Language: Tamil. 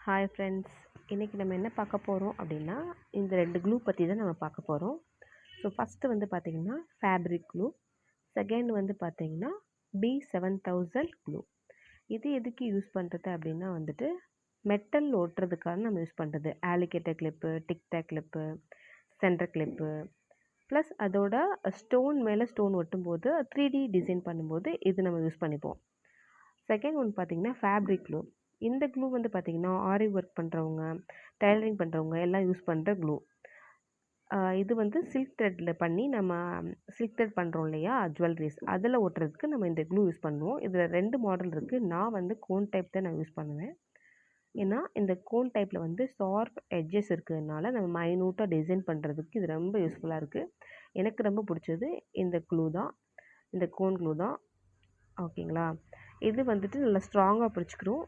ஹாய் ஃப்ரெண்ட்ஸ், இன்றைக்கி நம்ம என்ன பார்க்க போகிறோம் அப்படின்னா, இந்த 2 க்ளூ பற்றி தான் நம்ம பார்க்க போகிறோம். ஸோ ஃபஸ்ட்டு வந்து பார்த்திங்கன்னா ஃபேப்ரிக் க்ளூ, செகண்ட் வந்து பார்த்திங்கன்னா B7000 க்ளூ. இது எதுக்கு யூஸ் பண்ணுறது அப்படின்னா வந்துட்டு மெட்டல் ஒட்டுறதுக்காக நம்ம யூஸ் பண்ணுறது. Alligator clip, TikTok clip, centre clip, plus அதோட ஸ்டோன் மேலே ஸ்டோன் ஒட்டும்போது 3D டிசைன் பண்ணும்போது இது நம்ம யூஸ் பண்ணிப்போம். செகண்ட் ஒன் பார்த்திங்கன்னா ஃபேப்ரிக் க்ளூ. இந்த க்ளூ வந்து பார்த்திங்கன்னா ஆரி ஒர்க் பண்ணுறவங்க, டைலரிங் பண்ணுறவங்க எல்லாம் யூஸ் பண்ணுற க்ளூ. இது வந்து சில்க் த்ரெட்டில் பண்ணி நம்ம சில்க் த்ரெட் பண்ணுறோம் இல்லையா, ஜுவல்லரிஸ் அதில் ஒட்டுறதுக்கு நம்ம இந்த க்ளூ யூஸ் பண்ணுவோம். இதில் 2 மாடல் இருக்குது. நான் வந்து கோன் டைப் தான் நான் யூஸ் பண்ணுவேன். ஏன்னா இந்த கோன் டைப்பில் வந்து ஷார்ப் எட்ஜஸ் இருக்கிறதுனால நம்ம மைனூட்டாக டிசைன் பண்ணுறதுக்கு இது ரொம்ப யூஸ்ஃபுல்லாக இருக்குது. எனக்கு ரொம்ப பிடிச்சது இந்த க்ளூ தான், இந்த கோன் க்ளூ தான். ஓகேங்களா. இது வந்துட்டு நல்லா ஸ்ட்ராங்காக பிடிச்சிக்கிறோம்.